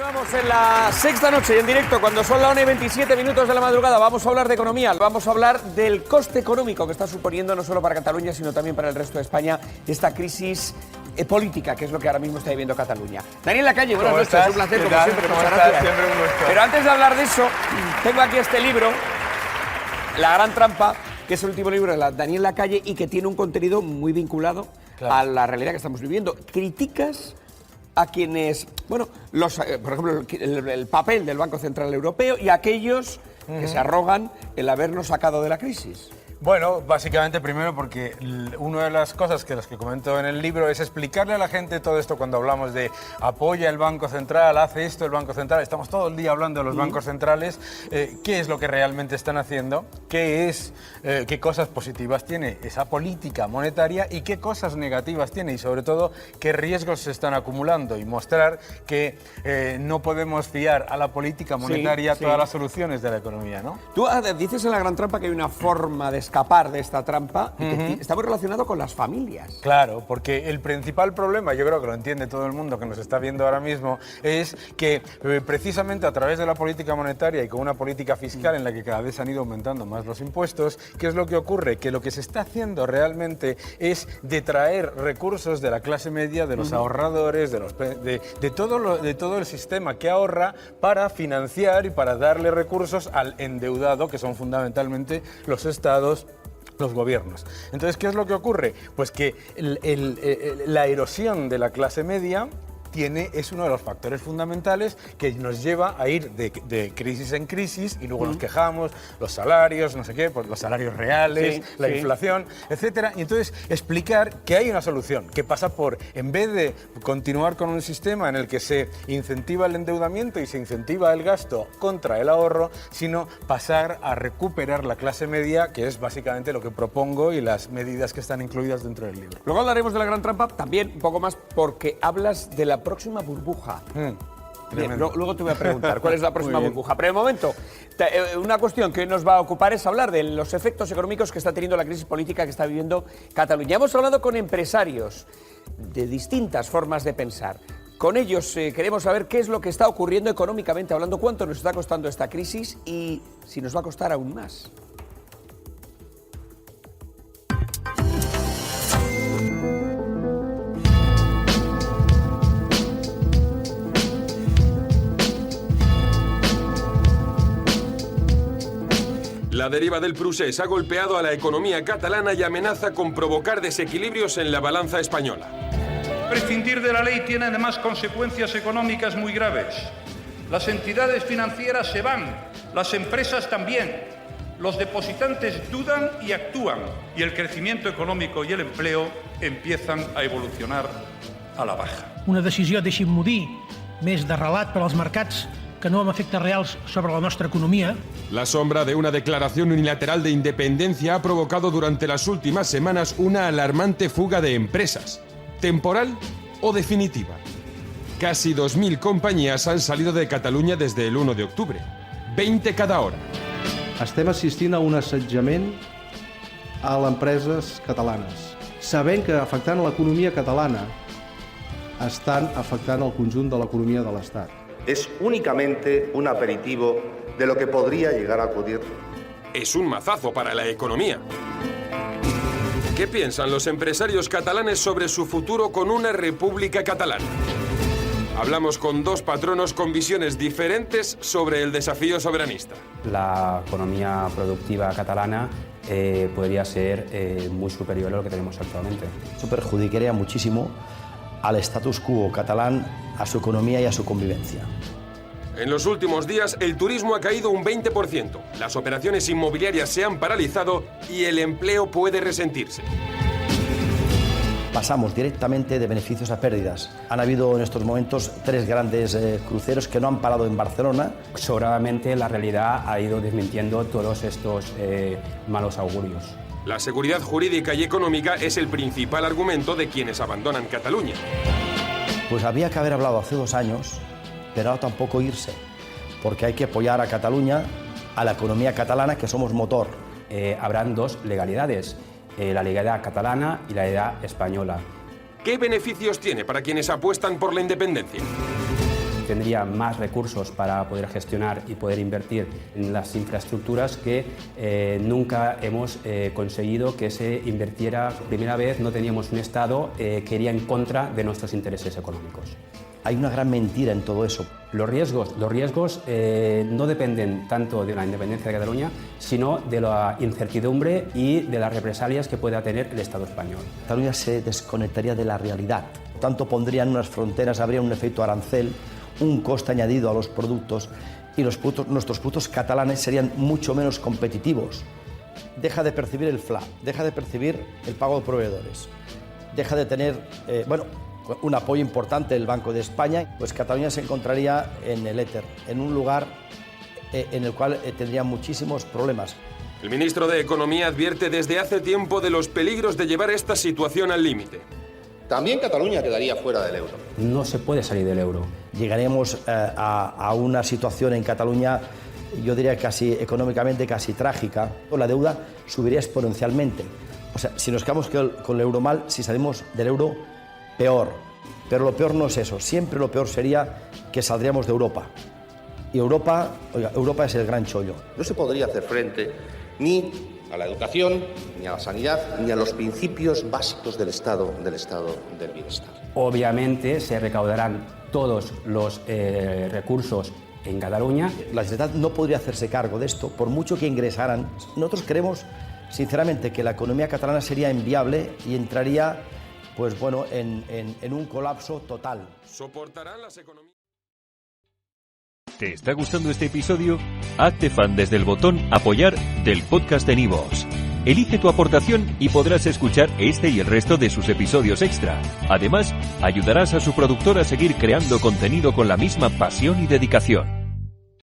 Continuamos en la sexta noche y en directo, cuando son la 1:27 de la madrugada. Vamos a hablar de economía, vamos a hablar del coste económico que está suponiendo no solo para Cataluña, sino también para el resto de España esta crisis política, que es lo que ahora mismo está viviendo Cataluña. Daniel Lacalle, buenas noches, es un placer, como siempre. ¿Cómo estás? Siempre un gusto. Pero antes de hablar de eso, tengo aquí este libro, La Gran Trampa, que es el último libro de Daniel Lacalle y que tiene un contenido muy vinculado a la realidad que estamos viviendo. Críticas a quienes, bueno, por ejemplo, el papel del Banco Central Europeo y aquellos que se arrogan el habernos sacado de la crisis. Bueno, básicamente primero porque una de las cosas que comento en el libro es explicarle a la gente todo esto cuando hablamos de apoya el Banco Central, hace esto el Banco Central, estamos todo el día hablando de los bancos centrales, qué es lo que realmente están haciendo, qué cosas positivas tiene esa política monetaria y qué cosas negativas tiene y sobre todo qué riesgos se están acumulando y mostrar que no podemos fiar a la política monetaria todas las soluciones de la economía, ¿no? Tú dices en La Gran Trampa que hay una forma de escapar de esta trampa y que está muy relacionado con las familias. Claro, porque el principal problema, yo creo que lo entiende todo el mundo que nos está viendo ahora mismo, es que precisamente a través de la política monetaria y con una política fiscal en la que cada vez han ido aumentando más los impuestos, ¿qué es lo que ocurre? Que lo que se está haciendo realmente es detraer recursos de la clase media, de los ahorradores, de todo el sistema que ahorra para financiar y para darle recursos al endeudado, que son fundamentalmente los estados, los gobiernos. Entonces, ¿qué es lo que ocurre? Pues que la erosión de la clase media es uno de los factores fundamentales que nos lleva a ir de crisis en crisis y luego nos quejamos, los salarios, no sé qué, pues los salarios reales, la inflación, etcétera. Y entonces explicar que hay una solución, que pasa por, en vez de continuar con un sistema en el que se incentiva el endeudamiento y se incentiva el gasto contra el ahorro, sino pasar a recuperar la clase media, que es básicamente lo que propongo y las medidas que están incluidas dentro del libro. Luego hablaremos de La Gran Trampa, también un poco más porque hablas de la próxima burbuja. Bien, luego te voy a preguntar cuál es la próxima burbuja. Pero de momento, una cuestión que hoy nos va a ocupar es hablar de los efectos económicos que está teniendo la crisis política que está viviendo Cataluña. Hemos hablado con empresarios de distintas formas de pensar. Con ellos queremos saber qué es lo que está ocurriendo económicamente hablando, cuánto nos está costando esta crisis y si nos va a costar aún más. La deriva del Prusés ha golpeado a la economía catalana y amenaza con provocar desequilibrios en la balanza española. Prescindir de la ley tiene además consecuencias económicas muy graves. Las entidades financieras se van, las empresas también. Los depositantes dudan y actúan, y el crecimiento económico y el empleo empiezan a evolucionar a la baja. Una decisió, deixi'm-ho dir, més de relat per als mercats que no amb efectes reals sobre la nostra economia. La sombra de una declaración unilateral de independencia ha provocado durante las últimas semanas una alarmante fuga de empresas, temporal o definitiva. Casi 2.000 compañías han salido de Cataluña desde el 1 de octubre, 20 cada hora. Estem assistint a un assetjament a les empreses catalanes, sabent que afectant l'economia catalana estan afectant el conjunt de l'economia de l'Estat. Es únicamente un aperitivo de lo que podría llegar a ocurrir. Es un mazazo para la economía. ¿Qué piensan los empresarios catalanes sobre su futuro con una república catalana? Hablamos con dos patronos con visiones diferentes sobre el desafío soberanista. La economía productiva catalana podría ser muy superior a lo que tenemos actualmente. Eso perjudicaría muchísimo al status quo catalán, a su economía y a su convivencia. En los últimos días, el turismo ha caído un 20%, las operaciones inmobiliarias se han paralizado y el empleo puede resentirse. Pasamos directamente de beneficios a pérdidas. Han habido en estos momentos 3 grandes cruceros que no han parado en Barcelona. Sobradamente la realidad ha ido desmintiendo todos estos malos augurios. La seguridad jurídica y económica es el principal argumento de quienes abandonan Cataluña. Pues había que haber hablado hace 2 años, pero ahora tampoco irse, porque hay que apoyar a Cataluña, a la economía catalana, que somos motor. Habrán 2 legalidades, la legalidad catalana y la legalidad española. ¿Qué beneficios tiene para quienes apuestan por la independencia? tendría más recursos para poder gestionar y poder invertir en las infraestructuras que nunca hemos conseguido que se invirtiera. Por primera vez no teníamos un Estado que iría en contra de nuestros intereses económicos. Hay una gran mentira en todo eso. Los riesgos no dependen tanto de la independencia de Cataluña, sino de la incertidumbre y de las represalias que pueda tener el Estado español. Cataluña se desconectaría de la realidad. Tanto pondrían unas fronteras, habría un efecto arancel, un coste añadido a los productos y nuestros productos catalanes serían mucho menos competitivos. Deja de percibir el FLA, deja de percibir el pago de proveedores, deja de tener, un apoyo importante del Banco de España, pues Cataluña se encontraría en el éter, en un lugar en el cual tendría muchísimos problemas. El ministro de Economía advierte desde hace tiempo de los peligros de llevar esta situación al límite. También Cataluña quedaría fuera del euro. No se puede salir del euro. Llegaremos a una situación en Cataluña, yo diría casi económicamente casi trágica. La deuda subiría exponencialmente. O sea, si nos quedamos con el euro mal, si salimos del euro, peor. Pero lo peor no es eso. Siempre lo peor sería que saldríamos de Europa. Y Europa es el gran chollo. No se podría hacer frente ni a la educación, ni a la sanidad, ni a los principios básicos del Estado del bienestar. Obviamente se recaudarán todos los recursos en Cataluña. La Generalitat no podría hacerse cargo de esto, por mucho que ingresaran. Nosotros creemos, sinceramente, que la economía catalana sería inviable y entraría, pues bueno, en un colapso total. ¿Soportarán las economías? ¿Te está gustando este episodio? Hazte fan desde el botón Apoyar del podcast de Nivos. Elige tu aportación y podrás escuchar este y el resto de sus episodios extra. Además, ayudarás a su productor a seguir creando contenido con la misma pasión y dedicación.